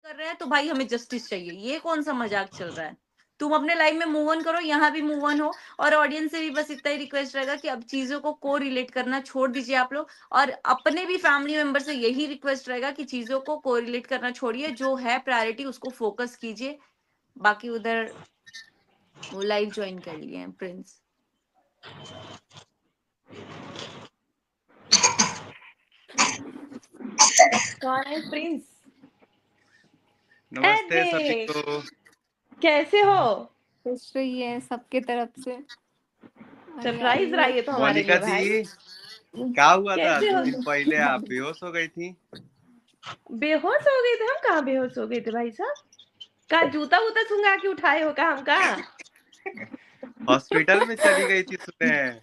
कर रहा है तो भाई हमें जस्टिस चाहिए। ये कौन सा मजाक चल रहा है? तुम अपने लाइफ में मूव ऑन करो, यहाँ भी मूव ऑन हो। और ऑडियंस से भी बस इतना ही रिक्वेस्ट रहेगा कि अब चीजों को को रिलेट करना छोड़ दीजिए आप लोग, और अपने भी फैमिली मेंबर से यही रिक्वेस्ट रहेगा कि चीजों को को रिलेट करना छोड़िए, जो है प्रायोरिटी उसको फोकस कीजिए। बाकी उधर वो लाइव ज्वाइन कर लिए हैं प्रिंस। कौन है प्रिंस? नमस्ते सभी अरे को। कैसे हो? खुश रहिए सबके तरफ से। अरे यार सरप्राइज रहा ये तो हमारे मोनिका लिए भाई। जी, क्या हुआ था? कैसे 2 हो? दिन पहले आप बेहोश हो गई थी। बेहोश हो गए थे? हम कहाँ बेहोश हो गए थे भाई साहब? कहाँ जूता वूता सुंघा के उठाए हो का? हम कहाँ? हॉस्पिटल में चली गई थी सुने हैं।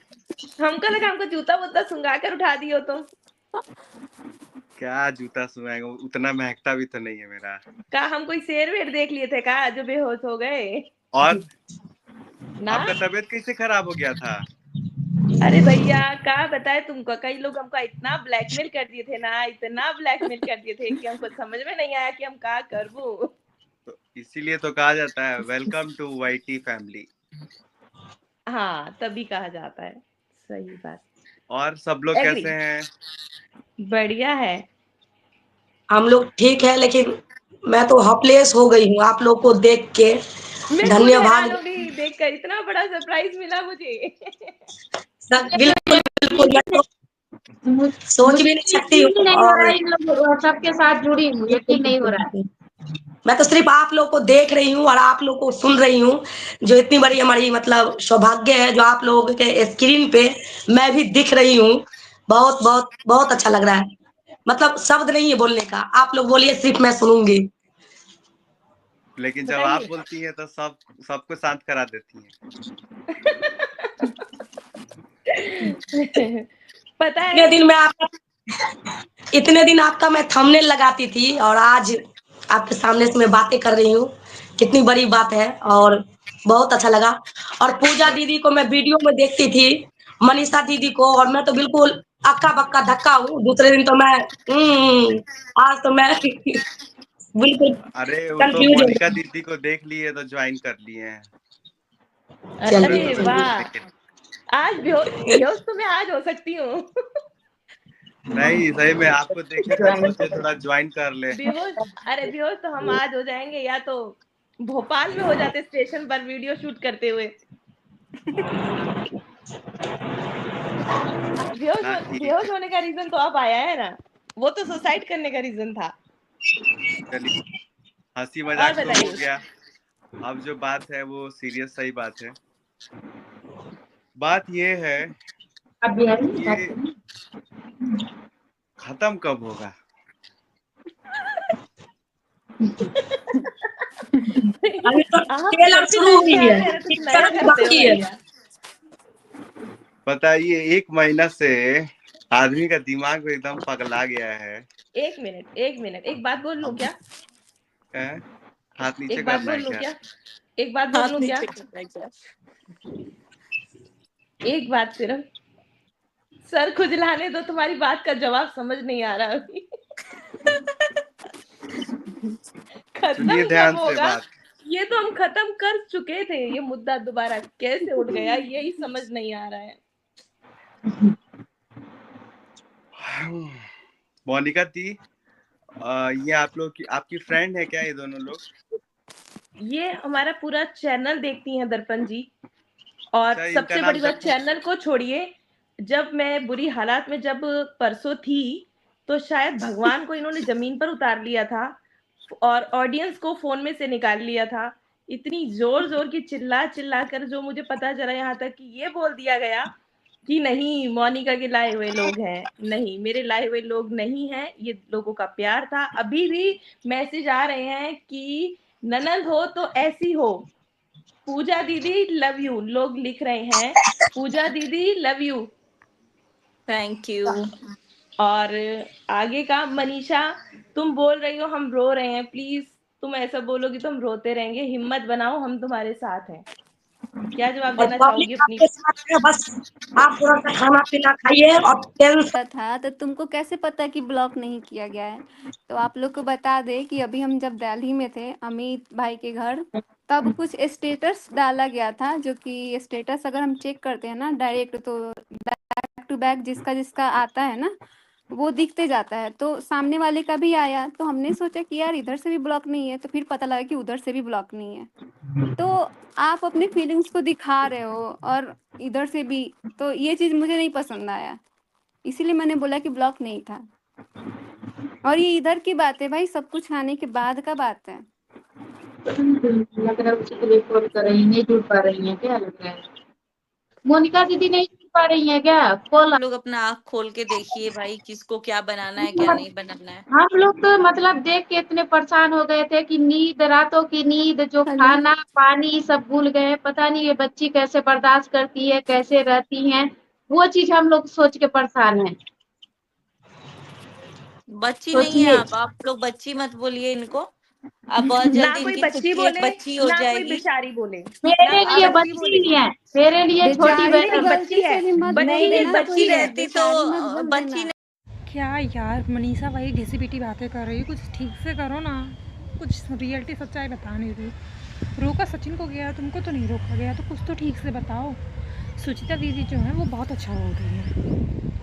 हमको लगा हमको जूता वूता सुंघा कर उठा दियो तुम। क्या जूता सुनाएगा, उतना महकता भी तो नहीं है मेरा। का हम कोई शेर वेर देख लिए थे का जो बेहोश हो गए? और ना आपका तबीयत कैसे खराब हो गया था? अरे भैया का बताए तुमको, कई लोग हमको इतना ब्लैकमेल कर दिए थे ना, इतना ब्लैकमेल कर दिए थे कि हमको समझ में नहीं आया कि हम का करबू। तो इसीलिए तो कहा जाता है वेलकम टू वाईटी फैमिली। हाँ तभी कहा जाता है। सही बात। और सब लोग एग्री। कैसे हैं? बढ़िया है। हम लोग ठीक है, लेकिन मैं तो हॉपलेस हो गई हूँ आप लोग को देख के। मैं खुद हैरान धन्यवाद। हो गई देखकर, इतना बड़ा सरप्राइज मिला मुझे। बिल्कुल बिल्कुल, मैं तो सोच भी नहीं सकती हूँ। नहीं हो रहा और है, इन लोग सबके साथ जुड़ी हूँ, यकीन नहीं हो रहा है। मैं तो सिर्फ आप लोग को देख रही हूँ और आप लोग को सुन रही हूँ, जो इतनी बड़ी हमारी मतलब सौभाग्य है, जो आप लोगों के स्क्रीन पे मैं भी दिख रही हूँ। बहुत बहुत बहुत अच्छा लग रहा है। मतलब शब्द नहीं है बोलने का, आप लोग बोलिए सिर्फ मैं सुनूंगी। लेकिन जब आप बताइए। बोलती हैं तो सबको शांत करा देती हैं। पता इतने है दिन में आपका इतने दिन आपका मैं थंबनेल लगाती थी, और आज आपके सामने से मैं बातें कर रही हूँ। कितनी बड़ी बात है, और बहुत अच्छा लगा। और पूजा दीदी को मैं वीडियो में देखती थी, मनीषा दीदी को, और मैं तो बिल्कुल अक्का बक्का धक्का हूँ। दूसरे दिन तो मैं आज तो मैं बिल्कुल अरे वो तो कंफ्यूज हो मोनिका गई। दीदी को देख लिए तो ज्वाइन कर लिए हैं। अरे चलिए वाह, आज बेहोश तो मैं आज हो सकती हूँ। नहीं सही में आपको देखे तो सोचे थोड़ा ज्वाइन कर ले। बेहोश, अरे बेहोश तो हम आज हो जाएंगे, या तो भोपाल में हो जाते स्टेशन पर वीडियो शूट करते हुए। ना ठीक बेहोश है, होने का रीजन तो अब आया है ना, वो तो सुसाइड करने का रीजन था। चलिए हंसी और मजाक तो हो बताइए। गया। अब जो बात है वो सीरियस सही बात है। बात ये है अब भी है ये खत्म कब होगा? अभी तो आप ट्रेलर जब भी शुरू लाइफ में हुई है, आते हैं ना कुछ नया टीजर भी करते हो बाकी है। भैया। बताइए 1 महीना से आदमी का दिमाग एकदम पगला गया है। एक मिनट एक मिनट, एक बात बोल लूं क्या? हैं? हाथ नीचे एक बात करना बोल है लूं क्या? क्या? एक बात बोल हाथ लूं क्या? नीचे करना है क्या? एक बात सिर्फ, सर खुजलाने दो, तुम्हारी बात का जवाब समझ नहीं आ रहा अभी। खत्म सुनिए कब ध्यान से होगा? बात। ये तो हम खत्म कर चुके थे, ये मुद्दा दोबारा कैसे उठ गया यही समझ नहीं आ रहा है। मोनिका दी, ये आप लोग की आपकी फ्रेंड है क्या ये दोनों लोग? ये हमारा पूरा चैनल देखती हैं दर्पण जी। और अच्छा, इनका सबसे नाम बड़ी बात, चैनल को छोड़िए, जब मैं बुरी हालात में जब परसों थी, तो शायद भगवान को इन्होंने जमीन पर उतार लिया था और ऑडियंस को फोन में से निकाल लिया था। इतनी जोर जोर की चिल्ला चिल्ला कर जो मुझे पता चला, यहाँ तक कि ये बोल दिया गया कि नहीं मोनिका के लाए हुए लोग हैं। नहीं, मेरे लाए हुए लोग नहीं हैं, ये लोगों का प्यार था। अभी भी मैसेज आ रहे हैं कि ननद हो तो ऐसी हो, पूजा दीदी लव यू, लोग लिख रहे हैं पूजा दीदी लव यू। Thank you. और आगे का, मनीषा तुम बोल रही हो हम रो रहे हैं, प्लीज तुम ऐसा बोलोगी तो हम रोते रहेंगे, हिम्मत बनाओ, हम तुम्हारे साथ हैं। क्या जवाब और देना चाहोगी पब्लिक अपनी? आपके साथ है, बस आप थोड़ा सा खाना पीना खाइए और टेंशन था तो तुमको कैसे पता कि ब्लॉक नहीं किया गया है? तो आप लोग को बता दे कि अभी हम जब दिल्ली में थे अमित भाई के घर, तब कुछ स्टेटस डाला गया था, जो कि स्टेटस अगर हम चेक करते हैं ना डायरेक्ट, तो बैक टू बैक जिसका जिसका आता है ना वो दिखते जाता है। तो सामने वाले का भी आया, तो हमने सोचा कि यार इधर से भी ब्लॉक नहीं है, तो फिर पता लगा कि उधर से भी ब्लॉक नहीं है। तो आप अपने फीलिंग्स को दिखा रहे हो और इधर से भी, तो ये चीज़ मुझे नहीं पसंद आया, इसीलिए मैंने बोला कि ब्लॉक नहीं था। और ये इधर की बात है भाई, सब कुछ खाने के बाद का बात है। लग रहा है उसी के लिए कॉल कर रही है, नहीं जुड़ पा रही है क्या? लग रहा है मोनिका दीदी नहीं जुड़ पा रही है क्या? कॉल लोग अपना आँख खोल के देखिए भाई, किसको क्या बनाना है क्या नहीं बनाना है। हम लोग तो मतलब देख के इतने परेशान हो गए थे कि नींद, रातों की नींद, जो हेलो, खाना पानी सब भूल गए। पता नहीं ये बच्ची कैसे बर्दाश्त करती है, कैसे रहती हैं, वो चीज हम लोग सोच के परेशान हैं। बच्ची नहीं है सोचिए, आप लोग बच्ची मत बोलिए इनको। अब बहुत ना जल्दी कोई इनकी खुद बच्ची की एक बोले, बच्ची हो ना कोई जाएगी। बेचारी बोले, ना मेरे कोई लिए बच्ची बोले। बच्ची ही है, मेरे लिए छोटी बेचारी नहीं तो बहन। बच्ची गलती है, से भी मत बच्ची बोल है, नहीं देना, बच्ची बच्ची कोई है। रहती तो बेचारी मत बोल बच्ची देना। क्या यार मनीषा भाई घिसी पिटी बातें कर रही, कुछ ठीक से करो ना, कुछ रियलिटी सच्चाई बता नहीं रही। रोका सचिन को गया, तुमको तो नहीं रोका गया, तो कुछ तो ठीक से बताओ। सुचिता दीदी जो है वो बहुत अच्छा बोल रही है,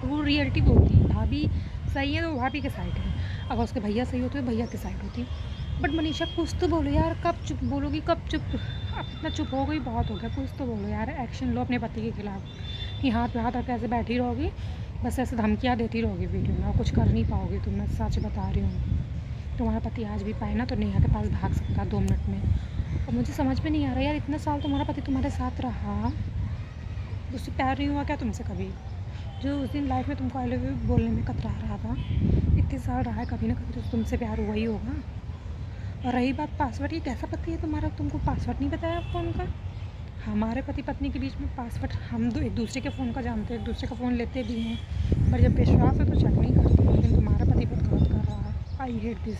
वो रियलिटी बोलती है। भाभी सही है तो भाभी के साइड है, अगर उसके भैया सही होते तो भैया के साइड होती। बट मनीषा कुछ तो बोलो यार, कब चुप बोलोगी, कब चुप? अब इतना चुप हो गई, बहुत हो गया, कुछ तो बोलो यार, एक्शन लो अपने पति के खिलाफ। कि हाथ पे हाथ रख ऐसे बैठी रहोगी, बस ऐसे धमकियाँ देती रहोगी वीडियो में और कुछ कर नहीं पाओगी तुम। मैं सच बता रही हूँ, तुम्हारा पति आज भी पाए ना तो नेहा के पास भाग सकता 2 मिनट में। और मुझे समझ में नहीं आ रहा यार, इतना साल तुम्हारा पति तुम्हारे साथ रहा, उससे प्यार नहीं हुआ क्या तुमसे कभी? जो उस दिन लाइफ में तुमको आई लव यू बोलने में कतरा रहा था, इतने साल रहा है, कभी ना कभी तो तुमसे प्यार हुआ ही होगा। और रही बात पासवर्ड, ये कैसा पति है तुम्हारा, तुमको पासवर्ड नहीं बताया फ़ोन का? हमारे पति पत्नी के बीच में पासवर्ड, हम एक दूसरे के फ़ोन का जानते हैं, एक दूसरे का फ़ोन लेते भी हैं, पर जब विश्वास है तो चेक नहीं करते। लेकिन तुम्हारा पति बहुत गलत कर रहा है। I hate this.